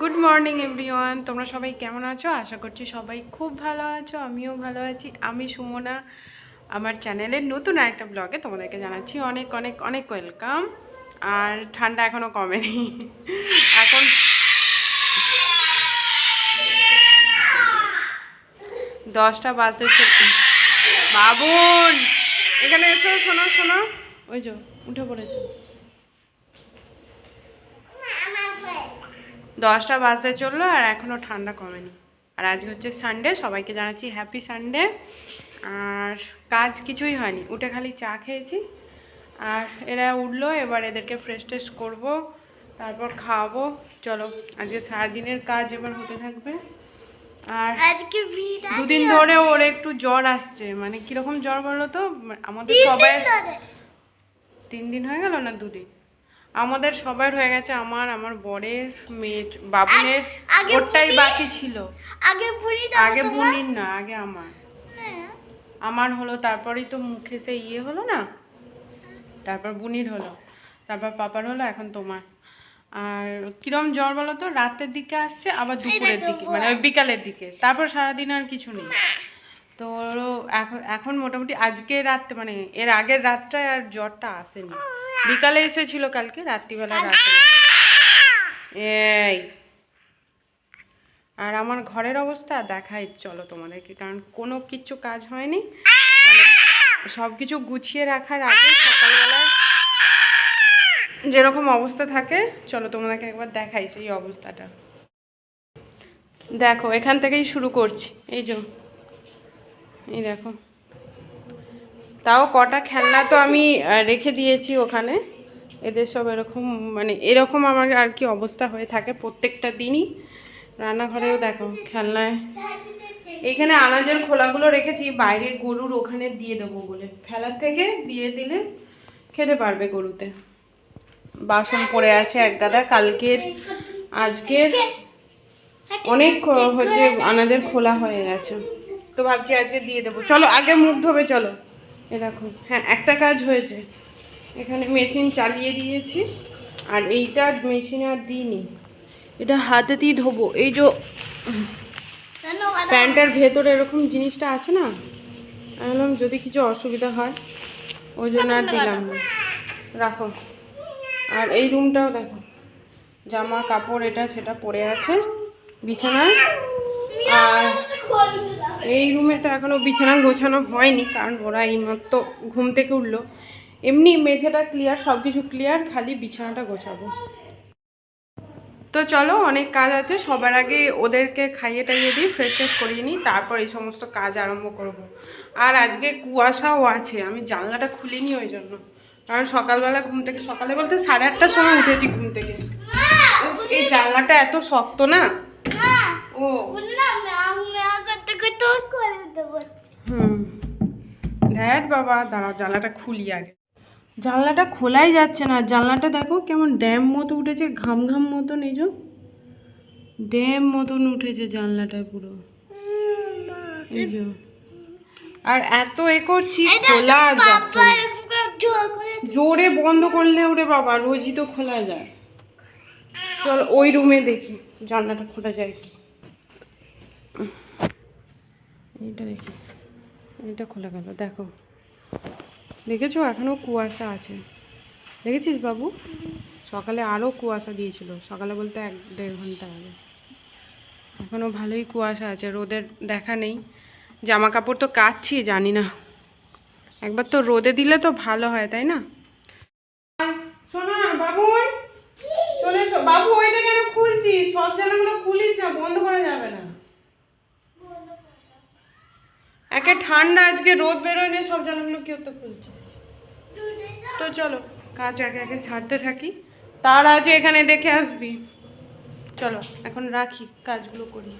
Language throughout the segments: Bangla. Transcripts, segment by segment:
গুড মর্নিং এভরিওয়ান, তোমরা সবাই কেমন আছো? আশা করছি সবাই খুব ভালো আছো, আমিও ভালো আছি। আমি সুমনা, আমার চ্যানেলের নতুন আরেকটা ব্লগে তোমাদেরকে জানাচ্ছি অনেক অনেক অনেক ওয়েলকাম। আর ঠান্ডা এখনও কমেনি, এখন 10টা বাজতে। বাবুন এখানে এসো, শোনো শোনো, ওই যে উঠে পড়েছে। 10টা বাজতে চললো আর এখনও ঠান্ডা কমেনি। আর আজকে হচ্ছে সানডে, সবাইকে জানাচ্ছি হ্যাপি সানডে। আর কাজ কিছুই হয়নি, উঠে খালি চা খেয়েছি। আর এরা উঠলো, এবার এদেরকে ফ্রেশ ট্রেশ করবো, তারপর খাওয়াবো। চলো, আজকে সারাদিনের কাজ এবার হতে থাকবে। আর দুদিন ধরে ওর একটু জ্বর আসছে, মানে কিরকম জ্বর বলো তো? আমাদের সবাই 3 দিন হয়ে গেল না 2 দিন, আমাদের সবার হয়ে গেছে। আমার বরের, মেয়ে বাবুনের, ওরটাই বাকি ছিল। আগে বুনির না, আগে আমার হলো, তারপরেই তো মুখে সে ইয়ে হলো না, তারপর বুনির হলো, তারপর পাপার হলো, এখন তোমার। আর কিরম জ্বর বলো তো? রাতের দিকে আসছে, আবার দুপুরের দিকে, মানে ওই বিকালের দিকে, তারপর সারাদিন আর কিছু নেই। তো এখন মোটামুটি আজকে রাত্রে, মানে এর আগের রাতটায় আর জ্বরটা আসেনি। বিকালে এসেছিল কালকে, রাত্রিবেলা আসেনি। এই আর আমার ঘরের অবস্থা দেখাই চলো তোমাদেরকে, কারণ কোনো কিচ্ছু কাজ হয়নি, মানে সব কিছু গুছিয়ে রাখার আগে সকালবেলায় যেরকম অবস্থা থাকে, চলো তোমাদেরকে একবার দেখাই সেই অবস্থাটা। দেখো, এখান থেকেই শুরু করছি। এই দেখো, তাও কটা খেলনা তো আমি রেখে দিয়েছি ওখানে। এদের সব এরকম, মানে এরকম আমার আর কি অবস্থা হয়ে থাকে প্রত্যেকটা দিনই। রান্নাঘরেও দেখো খেলনায়, এইখানে আনাজের খোলাগুলো রেখেছি, বাইরে গরুর ওখানে দিয়ে দেবো বলে, ফেলার থেকে দিয়ে দিলে খেতে পারবে গরুতে। বাসন পড়ে আছে এক গাদা, কালকের আজকের অনেক হচ্ছে আনাজের খোলা হয়ে গেছে, তো ভাবছি আজকে দিয়ে দেবো। চলো আগে মুখ ধোবে, চলো। এ দেখো, হ্যাঁ একটা কাজ হয়েছে, এখানে মেশিন চালিয়ে দিয়েছি, আর এইটা মেশিনে আর দিইনি, এটা হাতে দিয়ে ধোবো। এই যে প্যান্টের ভেতরে এরকম জিনিসটা আছে না, বললাম যদি কিছু অসুবিধা হয় ওই জন্য আর দিলাম না, রাখো। আর এই রুমটাও দেখো, জামা কাপড় এটা সেটা পড়ে আছে বিছানায়। আর এই রুমে তো এখনও বিছানা গোছানো হয়নি, কারণ ওরা এইমাত্র ঘুম থেকে উঠলো। এমনি মেঝেটা ক্লিয়ার, সব কিছু ক্লিয়ার, খালি বিছানাটা গোছাবো। তো চলো, অনেক কাজ আছে, সবার আগে ওদেরকে খাইয়ে টাইয়ে দিই, ফ্রেশ ফ্রেশ করিয়ে নিই, তারপর এই সমস্ত কাজ আরম্ভ করব। আর আজকে কুয়াশাও আছে, আমি জানলাটা খুলিনি ওই জন্য, কারণ সকালবেলা ঘুম থেকে, সকালে বলতে 8:30টার সময় উঠেছি ঘুম থেকে। এই জানলাটা এত শক্ত না, ও ধ্যাট বাবা, দাঁড়াও জানলাটা খুলি আগে। জানলাটা খোলাই যাচ্ছে না, জানলাটা দেখো কেমন ড্যাম মতো উঠেছে, ঘাম ঘাম মতন, এই যে ড্যাম মতন উঠেছে জানলাটা পুরো, এই যে। আর এত করছি, খোলা যাচ্ছে, জোরে বন্ধ করলে ওরে বাবা রোজই তো খোলা যায়। চল ওই রুমে দেখি জানলাটা খোলা যায় কি। এইটা দেখি, এটা খোলা গেল, দেখো দেখেছো? এখনও কুয়াশা আছে, দেখেছিস বাবু? সকালে আরও কুয়াশা দিয়েছিল, সকালে বলতে 1-1.5 ঘন্টা আগে। এখনও ভালোই কুয়াশা আছে, রোদের দেখা নেই। জামা কাপড় তো কাচ্ছি, জানি না, একবার তো রোদে দিলে তো ভালো হয়, তাই না? শোনো না বাবু, চলে এসো। বাবু ওইটা কেন খুলছিস? সব জানাগুলো খুলিস না, বন্ধ করা যাবে না। একে ঠান্ডা, আজকে রোদ বেরোয় না, সব জানাগুলো কি হতে খুলছিস? তো চলো কাজ একে একে ছাড়তে থাকি, তার আজকে এখানে দেখে আসবি। চলো এখন রাখি, কাজগুলো করি।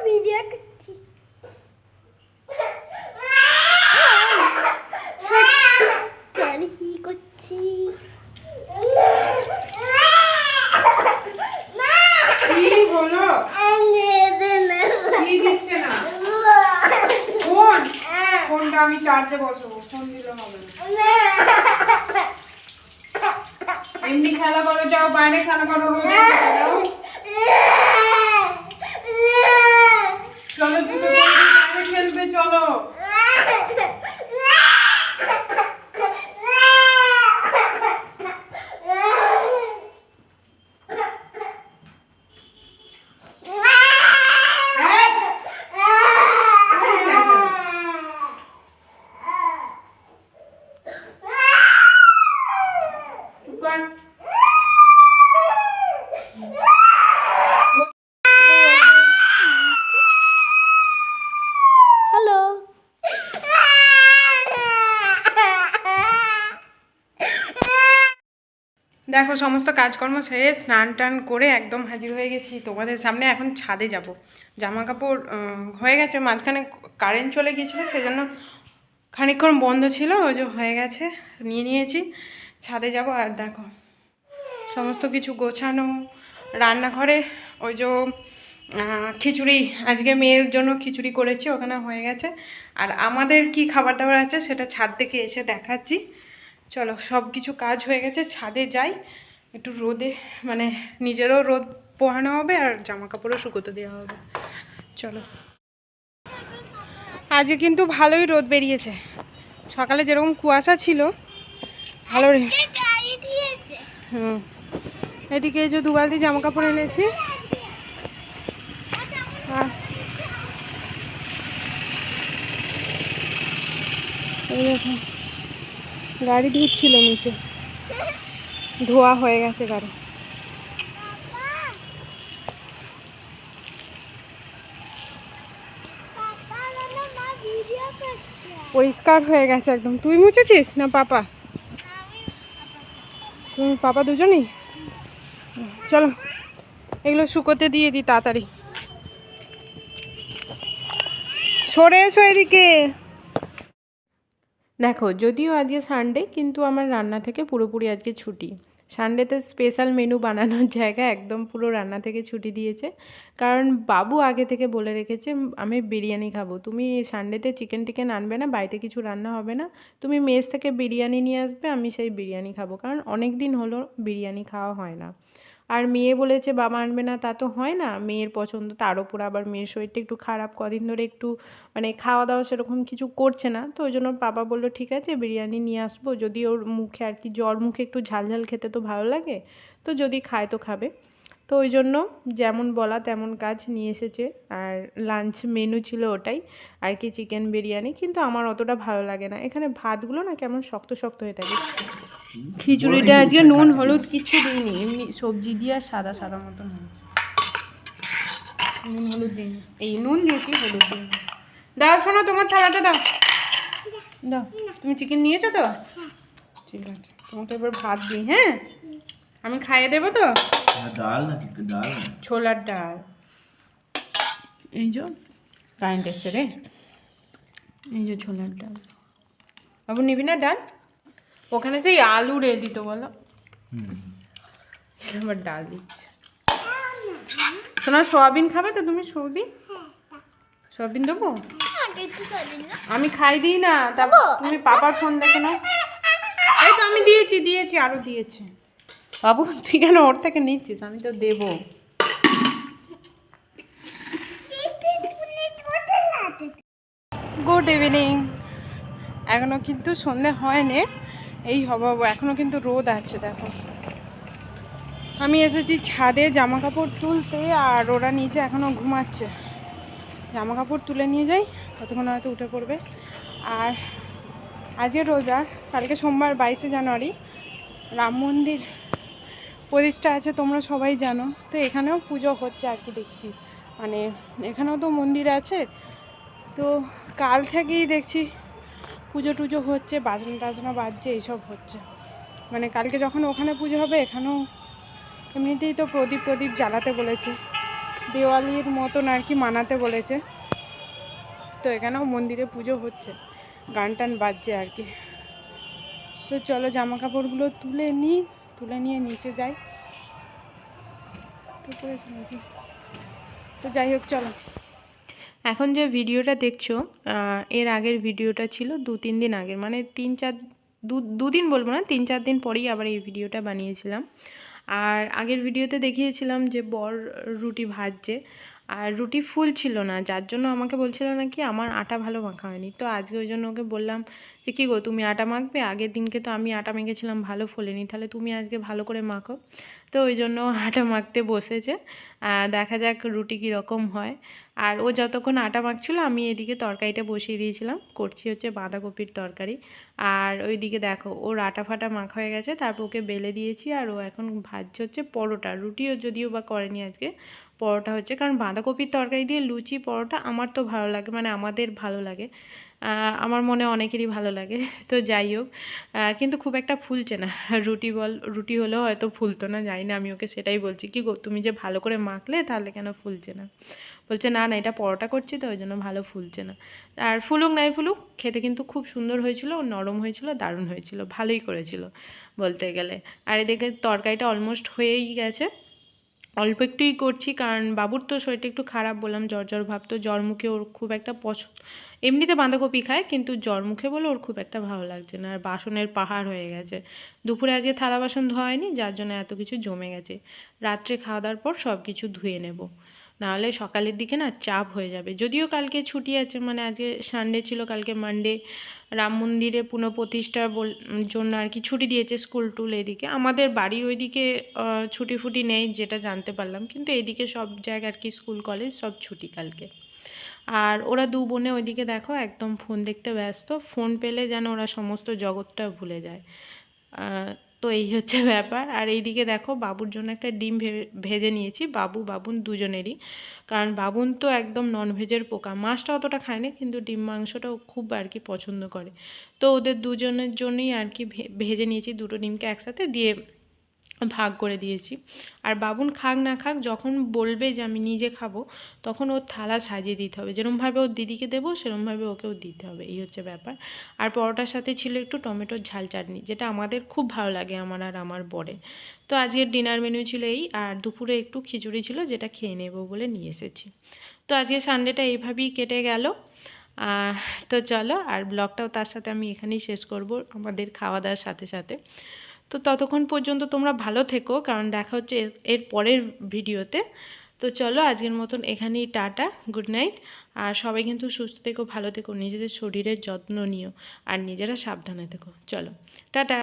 ভিডিও করছি, কি করছি? কি হলো? কি দিচ্ছে না? ফোনটা আমি চার্জে বসাবো, ফোন দিলে হবে না। এমনি খেলা করো, যাও বাইরে খেলা করো, রোদে যাও। চলো দুটো বাইরে খেলবে, চলো। হ্যালো। দেখো সমস্ত কাজকর্ম সেরে স্নান টান করে একদম হাজির হয়ে গেছি তোমাদের সামনে। এখন ছাদে যাব, জামা কাপড় হয়ে গেছে, মাঝখানে কারেন্ট চলে গিয়েছিলো সেজন্য খানিকক্ষণ বন্ধ ছিল, ওই যে হয়ে গেছে, নিয়ে নিয়েছি। ছাদে যাব। আর দেখো সমস্ত কিছু গোছানো, রান্নাঘরে ওই যে খিচুড়ি, আজকে মেয়ের জন্য খিচুড়ি করেছি, ওখানে হয়ে গেছে। আর আমাদের কি খাবার দাবার আছে সেটা ছাদ থেকে এসে দেখাচ্ছি। চলো, সব কিছু কাজ হয়ে গেছে, ছাদে যাই, একটু রোদে মানে নিজেরও রোদ পোহানো হবে আর জামা কাপড়ও শুকোতে দেওয়া হবে। চলো, আজকে কিন্তু ভালোই রোদ বেরিয়েছে, সকালে যেরকম কুয়াশা ছিল ভালো। হুম, এদিকে এই যে 2 বালতি জামা কাপড় এনেছি। আর এই দেখো গাড়ি ধুচ্ছিল নিচে, ধোয়া হয়ে গেছে গাড়ি। পরিষ্কার হয়ে গেছে একদম। তুই মুছেছিস না পাপা? তুমি পাপা দুজনেই? চলো এগুলো শুকোতে দিয়ে দিই তাড়াতাড়ি। সরে এসো এদিকে। দেখো যদিও আজকে সানডে, কিন্তু আমার রান্না থেকে পুরোপুরি আজকে ছুটি। সানডেতে স্পেশাল মেনু বানানোর জায়গায় একদম পুরো রান্না থেকে ছুটি দিয়েছে, কারণ বাবু আগে থেকে বলে রেখেছে আমি বিরিয়ানি খাবো, তুমি সানডেতে চিকেন টিকেন আনবে না, বাড়িতে কিছু রান্না হবে না, তুমি মেস থেকে বিরিয়ানি নিয়ে আসবে, আমি সেই বিরিয়ানি খাবো, কারণ অনেক দিন হলো বিরিয়ানি খাওয়া হয় না। আর মেয়ে বলেছে বাবা আনবে না, তা তো হয় না, মেয়ের পছন্দ, তার ওপর আবার মেয়ের শরীরটা একটু খারাপ, কদিন ধরে একটু মানে খাওয়া দাওয়া সেরকম কিছু করছে না, তো ওই জন্য বাবা বললো ঠিক আছে বিরিয়ানি নিয়ে আসবো, যদি ওর মুখে আর কি জ্বর মুখে একটু ঝাল ঝাল খেতে তো ভালো লাগে, তো যদি খায় তো খাবে। তো ওই জন্য যেমন বলা তেমন কাজ নিয়ে এসেছে। আর লাঞ্চ মেনু ছিল ওটাই আর কি, চিকেন বিরিয়ানি, কিন্তু আমার অতটা ভালো লাগে না, এখানে ভাতগুলো না কেমন শক্ত শক্ত হয়ে থাকে। খিচুড়িটা আজকে নুন হলুদ কিছু দিইনি, এমনি সবজি দিয়ে আর সাদা সাদা মতন হয়েছে, নুন হলুদ দিইনি, এই নুন দিয়েছি হলুদ দিইনি। দাও শোনো, তোমার থালাটা দাও, দাও। তুমি চিকেন নিয়েছো তো? ঠিক আছে, তোমাকে এবার ভাত দিই। হ্যাঁ, আমি খাইয়ে দেবো তো। ডাল না, ডাল ছোলার ডাল। এই যে কারেন্ট এসছে রে, এই যে ছোলার ডাল। বাবু নিবি না ডাল? ওখানে সেই আলু রে দিত বলো, আবার ডাল দিচ্ছে। শোনা, সোয়াবিন খাবে তো তুমি? সোয়াবিন দেবো? আমি খাই দিই না, তারপর তুমি পাপার ফোন দেখে না। এই তো আমি দিয়েছি আরো দিয়েছি। বাবু তুই কেন ওর থেকে নিচ্ছিস? আমি তো দেবো। Good evening. এখনো কিন্তু সন্ধে হয়নি, এই হবো, এখনো কিন্তু রোদ আছে। দেখো আমি এসেছি ছাদে জামা কাপড় তুলতে, আর ওরা নিচে এখনো ঘুমাচ্ছে। জামা কাপড় তুলে নিয়ে যাই, ততক্ষণ হয়তো উঠে পড়বে। আর আজকে রবিবার, কালকে সোমবার 22শে জানুয়ারি রাম মন্দির প্রতিষ্ঠা আছে, তোমরা সবাই জানো। তো এখানেও পুজো হচ্ছে আর কি, দেখছি মানে এখানেও তো মন্দির আছে, তো কাল থেকেই দেখছি পুজো টুজো হচ্ছে, বাজনা টাজনা বাজছে, এইসব হচ্ছে। মানে কালকে যখন ওখানে পুজো হবে এখানেও এমনিতেই তো প্রদীপ জ্বালাতে বলেছে, দেওয়ালির মতন আর কি মানাতে বলেছে, তো এখানেও মন্দিরে পুজো হচ্ছে, গান টান বাজছে আর কি। তো চলো জামা কাপড়গুলো তুলে নিয়ে নিচে যাই। তো যাই হোক চলো, এখন যে ভিডিওটা দেখছো এর আগের ভিডিওটা ছিল 2-3 দিন আগের, মানে 3-4 দুদিন বলবো না, 3-4 দিন পরেই আবার এই ভিডিওটা বানিয়েছিলাম। আর আগের ভিডিওতে দেখিয়েছিলাম যে বর রুটি ভাজছে, আর রুটি ফুল ছিল না, যার জন্য আমাকে বলছিল নাকি আমার আটা ভালো মাখা হয়নি। তো আজকে ওই জন্য ওকে বললাম যে কী গো, তুমি আটা মাখবে? আগের দিনকে তো আমি আটা মেখেছিলাম, ভালো ফোলেনি, তাহলে তুমি আজকে ভালো করে মাখো। তো ওই জন্য আটা মাখতে বসেছে। দেখা যাক রুটি কীরকম হয়। আর ও যতক্ষণ আটা মাখছিল আমি এদিকে তরকারিটা বসিয়ে দিয়েছিলাম, করছি হচ্ছে বাঁধাকপির তরকারি। আর ওইদিকে দেখো ওর আটা ফাটা মাখা হয়ে গেছে, তারপর ওকে বেলে দিয়েছি, আর ও এখন ভাজছে হচ্ছে পরোটা। রুটিও যদিও বা করেনি আজকে, পরোটা হচ্ছে, কারণ বাঁধাকপির তরকারি দিয়ে লুচি পরোটা আমার তো ভালো লাগে, মানে আমাদের ভালো লাগে, আমার মনে অনেকেরই ভালো লাগে। তো যাই হোক, কিন্তু খুব একটা ফুলছে না। রুটি হলেও হয়তো ফুলতো না, জানি না, আমি ওকে সেটাই বলছি, কি গো তুমি যে ভালো করে মাখলে তাহলে কেন ফুলছে না? বলছে না না, এটা পরোটা করছি তো ওই জন্য ভালো ফুলছে না। আর ফুলুক নাই ফুলুক, খেতে কিন্তু খুব সুন্দর হয়েছিল, নরম হয়েছিল, দারুণ হয়েছিল, ভালোই করেছিল বলতে গেলে। আর এদিকে তরকারিটা অলমোস্ট হয়েই গেছে, অল্প একটুই করছি, কারণ বাবুর তো শরীরটা একটু খারাপ, বললাম জ্বর জ্বর ভাব, তো জ্বর মুখে ওর খুব একটা পছন্দ, এমনিতে বাঁধাকপি খায় কিন্তু জ্বর মুখে বলে ওর খুব একটা ভালো লাগছে না। আর বাসনের পাহাড় হয়ে গেছে, দুপুরে আজকে থালা বাসন ধোয়া হয়নি, যার জন্য এত কিছু জমে গেছে। রাত্রে খাওয়া দাওয়ার পর সব কিছু ধুয়ে নেব, নাহলে সকালের দিকে না চাপ হয়ে যাবে। যদিও কালকে ছুটি আছে, মানে আজকে সানডে ছিল, কালকে মানডে, রাম মন্দিরে পুনঃপ্রতিষ্ঠার জন্য আর কি ছুটি দিয়েছে স্কুল টুল। এদিকে আমাদের বাড়ির ওইদিকে ছুটি ফুটি নেই যেটা জানতে পারলাম, কিন্তু এদিকে সব জায়গায় আর কি স্কুল কলেজ সব ছুটি কালকে। আর ওরা দু বোনে ওইদিকে দেখো একদম ফোন দেখতে ব্যস্ত, ফোন পেলে যেন ওরা সমস্ত জগৎটা ভুলে যায়। তো এই হচ্ছে ব্যাপার। আর এইদিকে দেখো বাবুর জন্য একটা ডিম ভেজে নিয়েছি, বাবুন দুজনেরই, কারণ বাবুন তো একদম ননভেজের পোকা, মাছটা অতটা খায় না, কিন্তু ডিম মাংসটাও খুব আর কি পছন্দ করে। তো ওদের দুজনের জন্যই আর কি ভেজে নিয়েছি, দুটো ডিমকে একসাথে দিয়ে ভাগ করে দিয়েছি। আর বাবুন খাক না খাক, যখন বলবে যে আমি নিজে খাবো, তখন ওর থালা সাজিয়ে দিতে হবে, যেরকমভাবে ওর দিদিকে দেবো সেরকমভাবে ওকেও দিতে হবে, এই হচ্ছে ব্যাপার। আর পরোটার সাথে ছিল একটু টমেটোর ঝাল চাটনি, যেটা আমাদের খুব ভালো লাগে, আমার আর আমার বরের। তো আজকের ডিনার মেনু ছিল এই, আর দুপুরে একটু খিচুড়ি ছিল যেটা খেয়ে নেবো বলে নিয়ে এসেছি। তো আজকে সানডেটা এইভাবেই কেটে গেল। তো চলো, আর ব্লগটাও তার সাথে আমি এখানেই শেষ করব, আমাদের খাওয়া দাওয়ার সাথে সাথে। তো ততক্ষণ পর্যন্ত তোমরা ভালো থেকো, কারণ দেখা হচ্ছে এর পরের ভিডিওতে। তো চলো আজকের মতন এখানেই টাটা, গুড নাইট। আর সবাই কিন্তু সুস্থ থেকো, ভালো থেকো, নিজেদের শরীরের যত্ন নিও, আর নিজেরা সাবধানে থেকো। চলো টাটা।